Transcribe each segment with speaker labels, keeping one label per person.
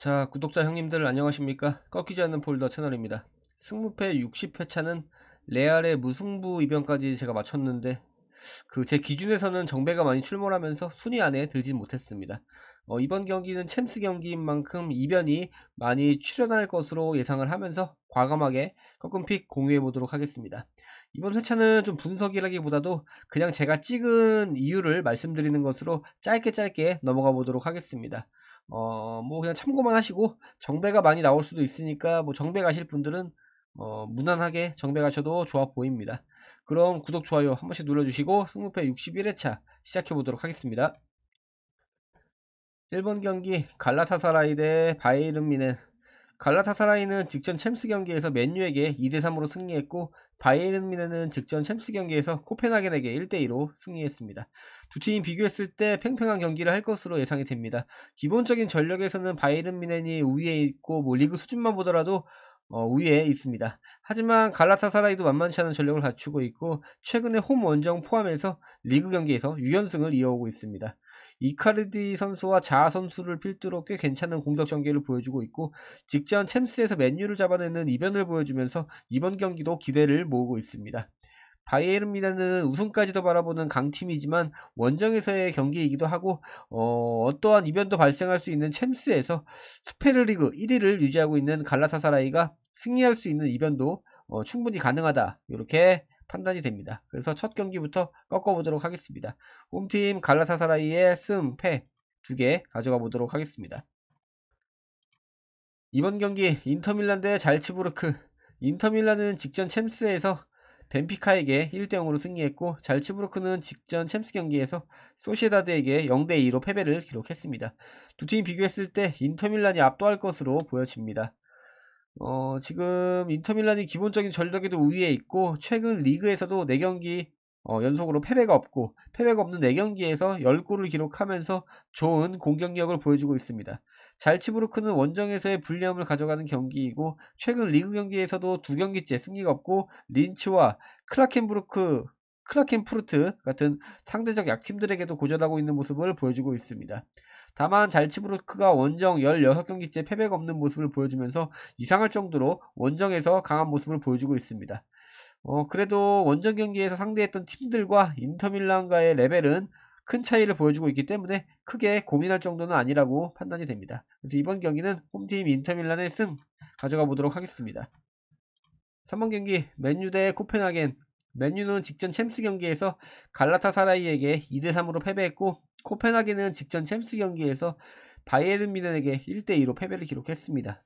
Speaker 1: 자, 구독자 형님들 안녕하십니까? 꺾이지 않는 폴더 채널입니다. 승무패 60회차는 레알의 무승부 이변까지 제가 마쳤는데 제 기준에서는 정배가 많이 출몰하면서 순위 안에 들진 못했습니다. 이번 경기는 챔스 경기인 만큼 이변이 많이 출현할 것으로 예상을 하면서 과감하게 꺾은픽 공유해 보도록 하겠습니다. 이번 회차는 좀 분석이라기보다도 그냥 제가 찍은 이유를 말씀드리는 것으로 짧게 넘어가 보도록 하겠습니다. 뭐 그냥 참고만 하시고 정배가 많이 나올 수도 있으니까 뭐 정배 가실 분들은 무난하게 정배 가셔도 좋아 보입니다. 그럼 구독, 좋아요 한 번씩 눌러주시고 승무패 61회차 시작해보도록 하겠습니다. 1번 경기 갈라타사라이 대 바이에른 뮌헨. 갈라타사라이는 직전 챔스 경기에서 맨유에게 2대3으로 승리했고 바이에른 뮌헨은 직전 챔스 경기에서 코펜하겐에게 1대2로 승리했습니다. 두 팀 비교했을 때 팽팽한 경기를 할 것으로 예상이 됩니다. 기본적인 전력에서는 바이에른 뮌헨이 우위에 있고 뭐 리그 수준만 보더라도 우위에 있습니다. 하지만 갈라타사라이도 만만치 않은 전력을 갖추고 있고 최근에 홈 원정 포함해서 리그 경기에서 6연승을 이어오고 있습니다. 이카르디 선수와 자아 선수를 필두로 꽤 괜찮은 공격 전개를 보여주고 있고 직전 챔스에서 맨유를 잡아내는 이변을 보여주면서 이번 경기도 기대를 모으고 있습니다. 바이에른 뮌헨은 우승까지도 바라보는 강팀이지만 원정에서의 경기이기도 하고 어떠한 이변도 발생할 수 있는 챔스에서 스페르리그 1위를 유지하고 있는 갈라타사라이가 승리할 수 있는 이변도 충분히 가능하다, 이렇게 판단이 됩니다. 그래서 첫 경기부터 꺾어보도록 하겠습니다. 홈팀 갈라타사라이의 승, 패 두 개 가져가 보도록 하겠습니다. 이번 경기 인터밀란 대 잘츠부르크. 인터밀란은 직전 챔스에서 벤피카에게 1대0으로 승리했고 잘츠부르크는 직전 챔스 경기에서 소시에다드에게 0대2로 패배를 기록했습니다. 두 팀 비교했을 때 인터밀란이 압도할 것으로 보여집니다. 지금 인터밀란이 기본적인 전력에도 우위에 있고 최근 리그에서도 4경기 연속으로 패배가 없는 4경기에서 10골을 기록하면서 좋은 공격력을 보여주고 있습니다. 잘츠부르크는 원정에서의 불리함을 가져가는 경기이고 최근 리그 경기에서도 2경기째 승리가 없고 린츠와 크라켄푸르트 같은 상대적 약팀들에게도 고전하고 있는 모습을 보여주고 있습니다. 다만 잘츠부르크가 원정 16경기째 패배가 없는 모습을 보여주면서 이상할 정도로 원정에서 강한 모습을 보여주고 있습니다. 그래도 원정 경기에서 상대했던 팀들과 인터밀란과의 레벨은 큰 차이를 보여주고 있기 때문에 크게 고민할 정도는 아니라고 판단이 됩니다. 그래서 이번 경기는 홈팀 인터밀란의 승 가져가 보도록 하겠습니다. 3번 경기 맨유 대 코펜하겐. 맨유는 직전 챔스 경기에서 갈라타사라이에게 2대3으로 패배했고 코펜하겐은 직전 챔스 경기에서 바이에른 뮌헨에게 1대2로 패배를 기록했습니다.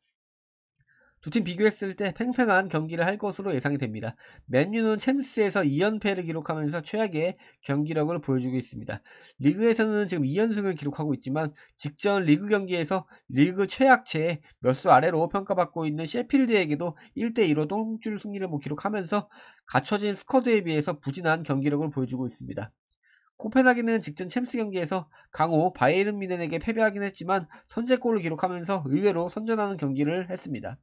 Speaker 1: 두 팀 비교했을 때 팽팽한 경기를 할 것으로 예상이 됩니다. 맨유는 챔스에서 2연패를 기록하면서 최악의 경기력을 보여주고 있습니다. 리그에서는 지금 2연승을 기록하고 있지만 직전 리그 경기에서 리그 최악체의 몇 수 아래로 평가받고 있는 셰필드에게도 1대2로 똥줄 승리를 기록하면서 갖춰진 스쿼드에 비해서 부진한 경기력을 보여주고 있습니다. 코펜하겐은 직전 챔스 경기에서 강호 바이에른 뮌헨에게 패배하긴 했지만 선제골을 기록하면서 의외로 선전하는 경기를 했습니다.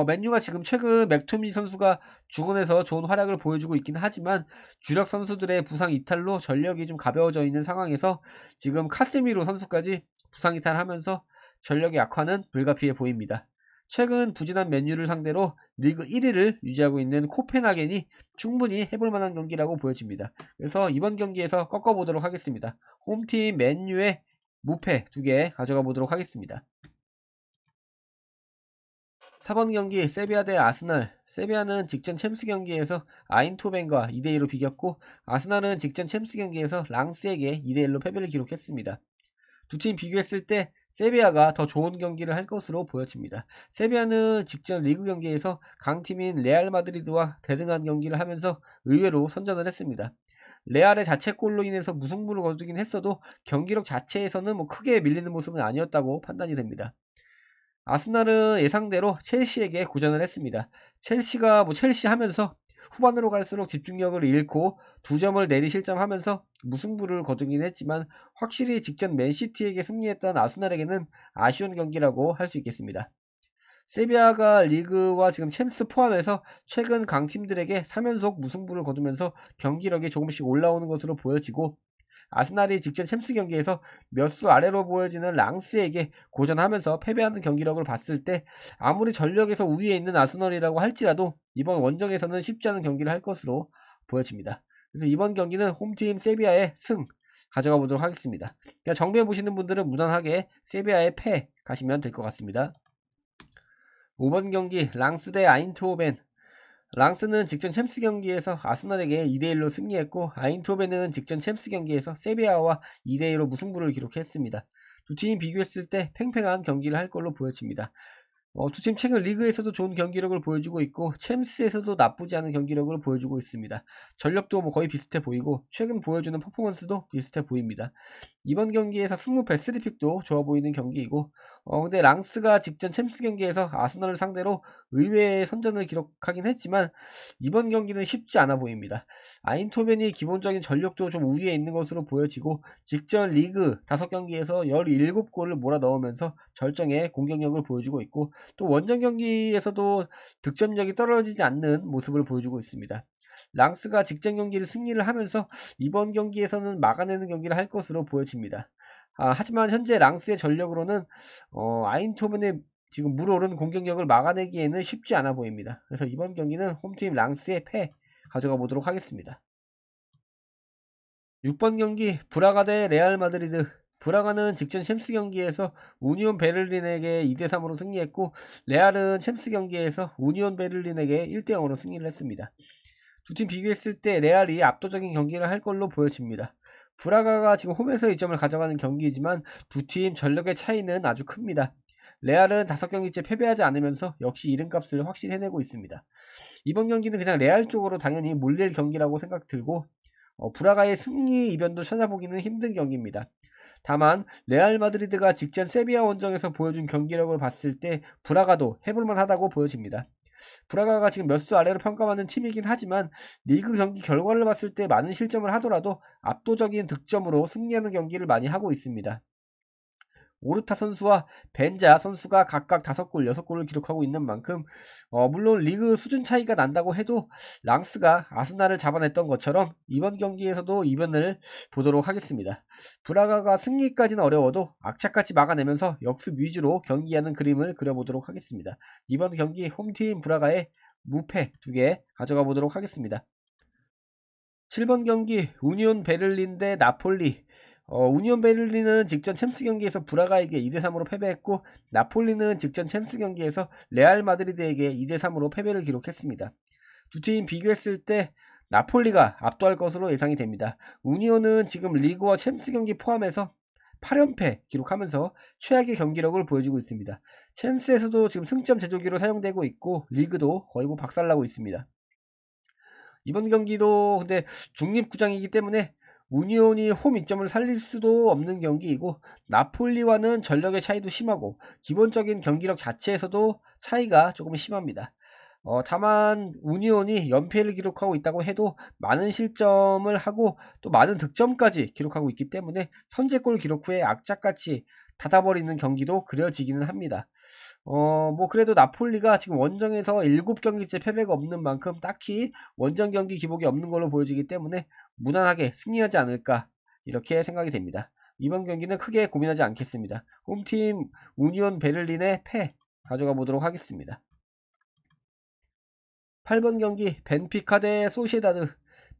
Speaker 1: 맨유가 지금 최근 맥토미 선수가 주곤에서 좋은 활약을 보여주고 있긴 하지만 주력 선수들의 부상 이탈로 전력이 좀 가벼워져 있는 상황에서 지금 카세미로 선수까지 부상 이탈하면서 전력의 약화는 불가피해 보입니다. 최근 부진한 맨유를 상대로 리그 1위를 유지하고 있는 코펜하겐이 충분히 해볼 만한 경기라고 보여집니다. 그래서 이번 경기에서 꺾어보도록 하겠습니다. 홈팀 맨유의 무패 2개 가져가 보도록 하겠습니다. 4번 경기 세비야 대 아스날. 세비야는 직전 챔스 경기에서 아인토벤과 2대2로 비겼고 아스날은 직전 챔스 경기에서 랑스에게 2대1로 패배를 기록했습니다. 두 팀 비교했을 때 세비야가 더 좋은 경기를 할 것으로 보여집니다. 세비야는 직전 리그 경기에서 강팀인 레알 마드리드와 대등한 경기를 하면서 의외로 선전을 했습니다. 레알의 자책골로 인해서 무승부를 거두긴 했어도 경기력 자체에서는 뭐 크게 밀리는 모습은 아니었다고 판단이 됩니다. 아스날은 예상대로 첼시에게 고전을 했습니다. 첼시가 첼시 하면서 후반으로 갈수록 집중력을 잃고 2점을 내리실점하면서 무승부를 거두긴 했지만 확실히 직전 맨시티에게 승리했던 아스날에게는 아쉬운 경기라고 할 수 있겠습니다. 세비야가 리그와 지금 챔스 포함해서 최근 강팀들에게 3연속 무승부를 거두면서 경기력이 조금씩 올라오는 것으로 보여지고 아스날이 직전 챔스 경기에서 몇 수 아래로 보여지는 랑스에게 고전하면서 패배하는 경기력을 봤을 때 아무리 전력에서 우위에 있는 아스널이라고 할지라도 이번 원정에서는 쉽지 않은 경기를 할 것으로 보여집니다. 그래서 이번 경기는 홈팀 세비야의 승 가져가 보도록 하겠습니다. 그냥 정비해 보시는 분들은 무난하게 세비야의 패 가시면 될 것 같습니다. 5번 경기 랑스 대 아인트호벤. 랑스는 직전 챔스 경기에서 아스널에게 2대1로 승리했고 아인트호벤은 직전 챔스 경기에서 세비야와 2대2로 무승부를 기록했습니다. 두 팀 비교했을 때 팽팽한 경기를 할 걸로 보여집니다. 두 팀 최근 리그에서도 좋은 경기력을 보여주고 있고 챔스에서도 나쁘지 않은 경기력을 보여주고 있습니다. 전력도 거의 비슷해 보이고 최근 보여주는 퍼포먼스도 비슷해 보입니다. 이번 경기에서 승무 베스리픽도 좋아 보이는 경기이고 근데 랑스가 직전 챔스 경기에서 아스널을 상대로 의외의 선전을 기록하긴 했지만 이번 경기는 쉽지 않아 보입니다. 아인토벤이 기본적인 전력도 좀 우위에 있는 것으로 보여지고 직전 리그 5경기에서 17골을 몰아넣으면서 절정의 공격력을 보여주고 있고 또 원정 경기에서도 득점력이 떨어지지 않는 모습을 보여주고 있습니다. 랑스가 직전 경기를 승리를 하면서 이번 경기에서는 막아내는 경기를 할 것으로 보여집니다. 하지만 현재 랑스의 전력으로는 아인토벤의 지금 물오른 공격력을 막아내기에는 쉽지 않아 보입니다. 그래서 이번 경기는 홈팀 랑스의 패 가져가 보도록 하겠습니다. 6번 경기 브라가 대 레알 마드리드. 브라가는 직전 챔스 경기에서 우니온 베를린에게 2대3으로 승리했고 레알은 챔스 경기에서 우니온 베를린에게 1대0으로 승리를 했습니다. 두 팀 비교했을 때 레알이 압도적인 경기를 할 걸로 보여집니다. 브라가가 지금 홈에서 2점을 가져가는 경기이지만 두 팀 전력의 차이는 아주 큽니다. 레알은 5경기째 패배하지 않으면서 역시 이름값을 확실히 해내고 있습니다. 이번 경기는 그냥 레알 쪽으로 당연히 몰릴 경기라고 생각 들고 브라가의 승리 이변도 찾아보기는 힘든 경기입니다. 다만 레알 마드리드가 직전 세비야 원정에서 보여준 경기력을 봤을 때 브라가도 해볼만 하다고 보여집니다. 브라가가 지금 몇 수 아래로 평가받는 팀이긴 하지만 리그 경기 결과를 봤을 때 많은 실점을 하더라도 압도적인 득점으로 승리하는 경기를 많이 하고 있습니다. 오르타 선수와 벤자 선수가 각각 5골, 6골을 기록하고 있는 만큼 물론 리그 수준 차이가 난다고 해도 랑스가 아스날을 잡아냈던 것처럼 이번 경기에서도 이변을 보도록 하겠습니다. 브라가가 승리까지는 어려워도 악착같이 막아내면서 역습 위주로 경기하는 그림을 그려보도록 하겠습니다. 이번 경기 홈팀 브라가의 무패 2개 가져가 보도록 하겠습니다. 7번 경기 우니온 베를린 대 나폴리. 우니온 베를린은 직전 챔스 경기에서 브라가에게 2대3으로 패배했고 나폴리는 직전 챔스 경기에서 레알 마드리드에게 2대3으로 패배를 기록했습니다. 두 팀 비교했을 때 나폴리가 압도할 것으로 예상이 됩니다. 우니온은 지금 리그와 챔스 경기 포함해서 8연패 기록하면서 최악의 경기력을 보여주고 있습니다. 챔스에서도 지금 승점 제조기로 사용되고 있고 리그도 거의 박살나고 있습니다. 이번 경기도 근데 중립구장이기 때문에 우니온이 홈 이점을 살릴 수도 없는 경기이고 나폴리와는 전력의 차이도 심하고 기본적인 경기력 자체에서도 차이가 조금 심합니다. 다만 우니온이 연패를 기록하고 있다고 해도 많은 실점을 하고 또 많은 득점까지 기록하고 있기 때문에 선제골 기록 후에 악착같이 닫아버리는 경기도 그려지기는 합니다. 그래도 나폴리가 지금 원정에서 7경기째 패배가 없는 만큼 딱히 원정 경기 기복이 없는 걸로 보여지기 때문에 무난하게 승리하지 않을까 이렇게 생각이 됩니다. 이번 경기는 크게 고민하지 않겠습니다. 홈팀 우니온 베를린의 패 가져가 보도록 하겠습니다. 8번 경기 벤피카 대 소시에다드.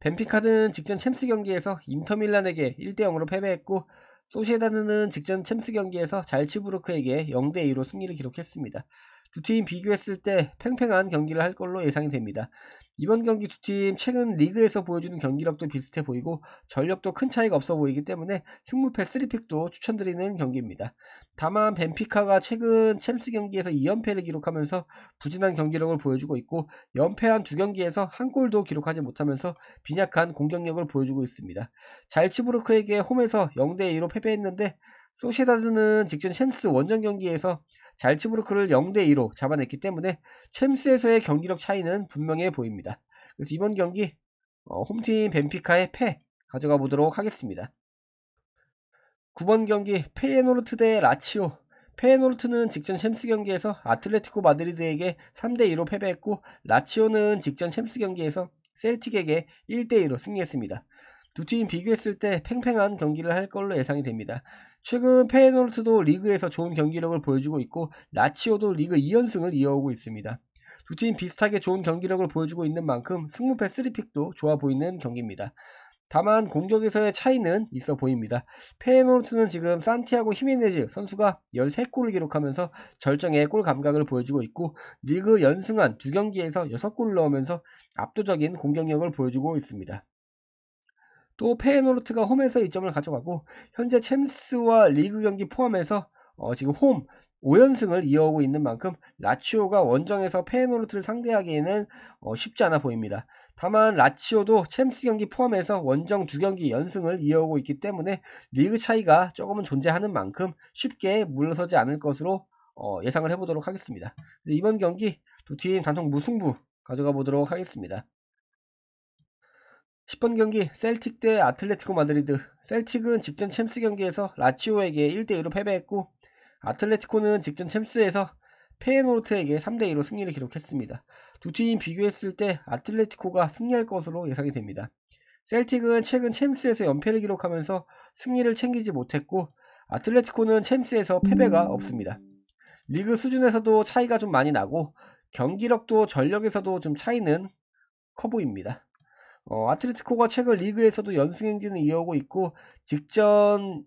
Speaker 1: 벤피카는 직전 챔스 경기에서 인터밀란에게 1대0으로 패배했고 소시에다드는 직전 챔스 경기에서 잘츠부르크에게 0대2로 승리를 기록했습니다. 두 팀 비교했을 때 팽팽한 경기를 할 걸로 예상이 됩니다. 이번 경기 두 팀 최근 리그에서 보여주는 경기력도 비슷해 보이고 전력도 큰 차이가 없어 보이기 때문에 승무패 3픽도 추천드리는 경기입니다. 다만 벤피카가 최근 챔스 경기에서 2연패를 기록하면서 부진한 경기력을 보여주고 있고 연패한 2경기에서 한 골도 기록하지 못하면서 빈약한 공격력을 보여주고 있습니다. 잘츠부르크에게 홈에서 0대2로 패배했는데 소시에다드는 직전 챔스 원정 경기에서 잘츠부르크를 0대2로 잡아냈기 때문에 챔스에서의 경기력 차이는 분명해 보입니다. 그래서 이번 경기 홈팀 벤피카의 패 가져가 보도록 하겠습니다. 9번 경기 페예노르트 대 라치오. 페예노르트는 직전 챔스 경기에서 아틀레티코 마드리드에게 3대2로 패배했고 라치오는 직전 챔스 경기에서 셀틱에게 1대2로 승리했습니다. 두 팀 비교했을 때 팽팽한 경기를 할 걸로 예상이 됩니다. 최근 페예노르트도 리그에서 좋은 경기력을 보여주고 있고 라치오도 리그 2연승을 이어오고 있습니다. 두 팀 비슷하게 좋은 경기력을 보여주고 있는 만큼 승무패 3픽도 좋아 보이는 경기입니다. 다만 공격에서의 차이는 있어 보입니다. 페예노르트는 지금 산티아고 히메네즈 선수가 13골을 기록하면서 절정의 골 감각을 보여주고 있고 리그 연승한 두 경기에서 6골을 넣으면서 압도적인 공격력을 보여주고 있습니다. 또 페예노르트가 홈에서 2점을 가져가고 현재 챔스와 리그 경기 포함해서 지금 홈 5연승을 이어오고 있는 만큼 라치오가 원정에서 페예노르트를 상대하기에는 쉽지 않아 보입니다. 다만 라치오도 챔스 경기 포함해서 원정 2경기 연승을 이어오고 있기 때문에 리그 차이가 조금은 존재하는 만큼 쉽게 물러서지 않을 것으로 예상을 해보도록 하겠습니다. 이번 경기 두 팀 단통 무승부 가져가 보도록 하겠습니다. 10번 경기 셀틱 대 아틀레티코 마드리드. 셀틱은 직전 챔스 경기에서 라치오에게 1대2로 패배했고 아틀레티코는 직전 챔스에서 페예노르트에게 3대2로 승리를 기록했습니다. 두 팀 비교했을 때 아틀레티코가 승리할 것으로 예상이 됩니다. 셀틱은 최근 챔스에서 연패를 기록하면서 승리를 챙기지 못했고 아틀레티코는 챔스에서 패배가 없습니다. 리그 수준에서도 차이가 좀 많이 나고 경기력도 전력에서도 좀 차이는 커 보입니다. 아틀레티코가 최근 리그에서도 연승 행진을 이어오고 있고 직전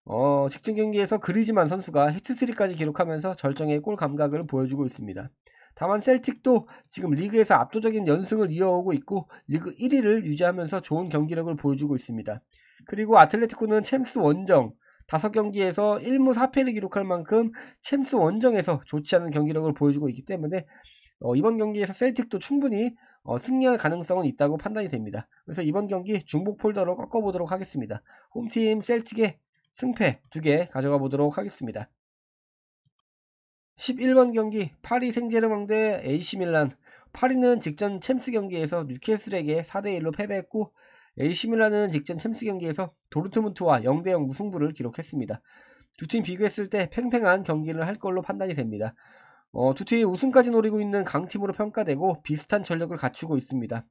Speaker 1: 경기에서 그리즈만 선수가 히트트릭까지 기록하면서 절정의 골 감각을 보여주고 있습니다. 다만 셀틱도 지금 리그에서 압도적인 연승을 이어오고 있고 리그 1위를 유지하면서 좋은 경기력을 보여주고 있습니다. 그리고 아틀레티코는 챔스 원정 5경기에서 1무 4패를 기록할 만큼 챔스 원정에서 좋지 않은 경기력을 보여주고 있기 때문에 이번 경기에서 셀틱도 충분히 승리할 가능성은 있다고 판단이 됩니다. 그래서 이번 경기 중복 폴더로 꺾어보도록 하겠습니다. 홈팀 셀틱의 승패 2개 가져가 보도록 하겠습니다. 11번 경기 파리 생제르맹 대 AC밀란. 파리는 직전 챔스 경기에서 뉴캐슬에게 4대1로 패배했고 AC밀란은 직전 챔스 경기에서 도르트문트와 0대0 무승부를 기록했습니다. 두 팀 비교했을 때 팽팽한 경기를 할 걸로 판단이 됩니다. 두 팀이 우승까지 노리고 있는 강팀으로 평가되고 비슷한 전력을 갖추고 있습니다.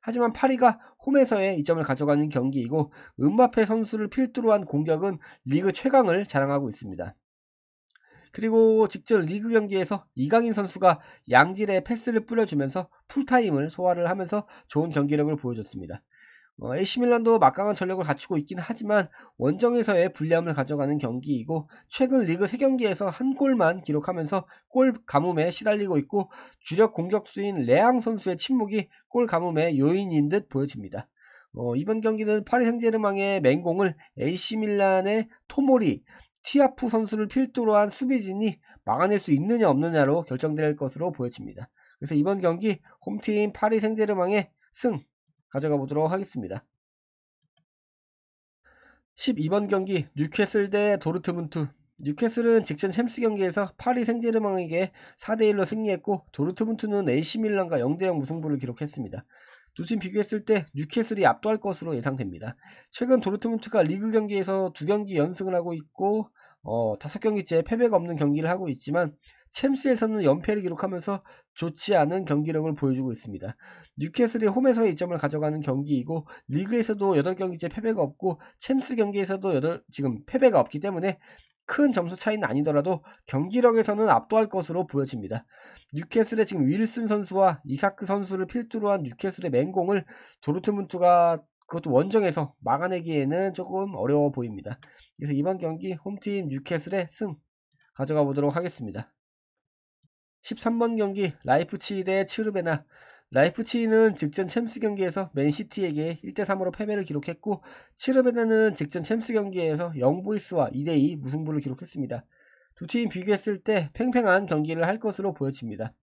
Speaker 1: 하지만 파리가 홈에서의 2점을 가져가는 경기이고 음바페 선수를 필두로 한 공격은 리그 최강을 자랑하고 있습니다. 그리고 직전 리그 경기에서 이강인 선수가 양질의 패스를 뿌려주면서 풀타임을 소화를 하면서 좋은 경기력을 보여줬습니다. AC밀란도 막강한 전력을 갖추고 있긴 하지만 원정에서의 불리함을 가져가는 경기이고 최근 리그 3경기에서 한 골만 기록하면서 골 가뭄에 시달리고 있고 주력 공격수인 레앙 선수의 침묵이 골 가뭄의 요인인 듯 보여집니다. 이번 경기는 파리 생제르맹의 맹공을 AC밀란의 토모리, 티아프 선수를 필두로 한 수비진이 막아낼 수 있느냐 없느냐로 결정될 것으로 보여집니다. 그래서 이번 경기 홈팀 파리 생제르맹의 승 가져가 보도록 하겠습니다. 12번 경기 뉴캐슬 대 도르트문트. 뉴캐슬은 직전 챔스 경기에서 파리 생제르맹에게 4대1로 승리했고 도르트문트는 AC밀란과 0대0 무승부를 기록했습니다. 두 팀 비교했을 때 뉴캐슬이 압도할 것으로 예상됩니다. 최근 도르트문트가 리그 경기에서 2경기 연승을 하고 있고 5경기째 패배가 없는 경기를 하고 있지만 챔스에서는 연패를 기록하면서 좋지 않은 경기력을 보여주고 있습니다. 뉴캐슬이 홈에서의 2점을 가져가는 경기이고 리그에서도 8경기째 패배가 없고 챔스 경기에서도 지금 패배가 없기 때문에 큰 점수 차이는 아니더라도 경기력에서는 압도할 것으로 보여집니다. 뉴캐슬의 지금 윌슨 선수와 이사크 선수를 필두로 한 뉴캐슬의 맹공을 도르트문트가 그것도 원정에서 막아내기에는 조금 어려워 보입니다. 그래서 이번 경기 홈팀 뉴캐슬의 승 가져가 보도록 하겠습니다. 13번 경기 라이프치히 대 츠르베나. 라이프치히는 직전 챔스 경기에서 맨시티에게 1대3으로 패배를 기록했고 츠르베나는 직전 챔스 경기에서 영보이스와 2대2 무승부를 기록했습니다. 두 팀 비교했을 때 팽팽한 경기를 할 것으로 보여집니다.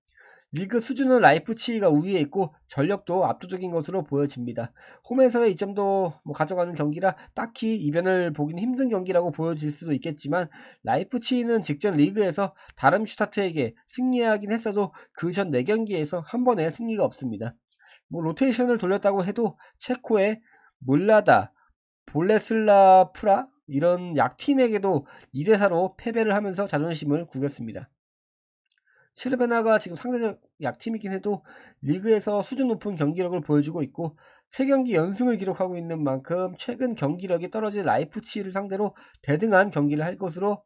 Speaker 1: 리그 수준은 라이프치히가 우위에 있고 전력도 압도적인 것으로 보여집니다. 홈에서의 2점도 가져가는 경기라 딱히 이변을 보기는 힘든 경기라고 보여질 수도 있겠지만 라이프치히는 직전 리그에서 다름슈타트에게 승리하긴 했어도 그 전 4경기에서 한 번의 승리가 없습니다. 로테이션을 돌렸다고 해도 체코의 몰라다, 볼레슬라 프라 이런 약팀에게도 2대4로 패배를 하면서 자존심을 구겼습니다. 츠르베나가 지금 상대적 약팀이긴 해도 리그에서 수준 높은 경기력을 보여주고 있고 3경기 연승을 기록하고 있는 만큼 최근 경기력이 떨어진 라이프치히를 상대로 대등한 경기를 할 것으로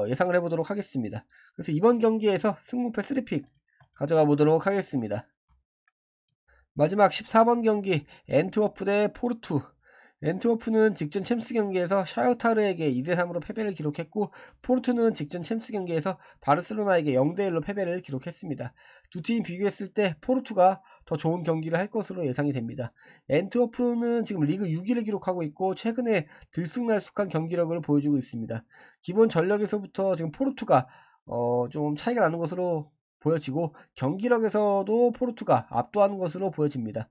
Speaker 1: 예상을 해보도록 하겠습니다. 그래서 이번 경기에서 승부패 3픽 가져가 보도록 하겠습니다. 마지막 14번 경기 엔트워프 대 포르투. 엔트워프는 직전 챔스 경기에서 샤흐타르에게 2대3으로 패배를 기록했고 포르투는 직전 챔스 경기에서 바르셀로나에게 0대1로 패배를 기록했습니다. 두 팀 비교했을 때 포르투가 더 좋은 경기를 할 것으로 예상이 됩니다. 엔트워프는 지금 리그 6위를 기록하고 있고 최근에 들쑥날쑥한 경기력을 보여주고 있습니다. 기본 전력에서부터 지금 포르투가 좀 차이가 나는 것으로 보여지고 경기력에서도 포르투가 압도하는 것으로 보여집니다.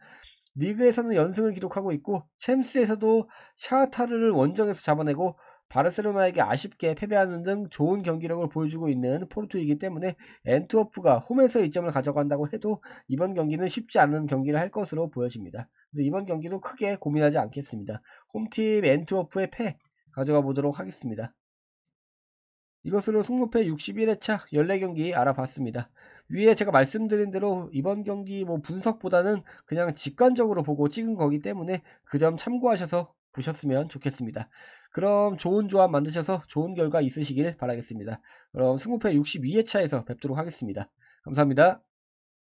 Speaker 1: 리그에서는 연승을 기록하고 있고 챔스에서도 샤흐타르를 원정에서 잡아내고 바르셀로나에게 아쉽게 패배하는 등 좋은 경기력을 보여주고 있는 포르투이기 때문에 엔트워프가 홈에서 2점을 가져간다고 해도 이번 경기는 쉽지 않은 경기를 할 것으로 보여집니다. 그래서 이번 경기도 크게 고민하지 않겠습니다. 홈팀 엔트워프의 패 가져가 보도록 하겠습니다. 이것으로 승무패 61회차 14경기 알아봤습니다. 위에 제가 말씀드린 대로 이번 경기 분석보다는 그냥 직관적으로 보고 찍은 거기 때문에 그 점 참고하셔서 보셨으면 좋겠습니다. 그럼 좋은 조합 만드셔서 좋은 결과 있으시길 바라겠습니다. 그럼 승무패 62회차에서 뵙도록 하겠습니다. 감사합니다.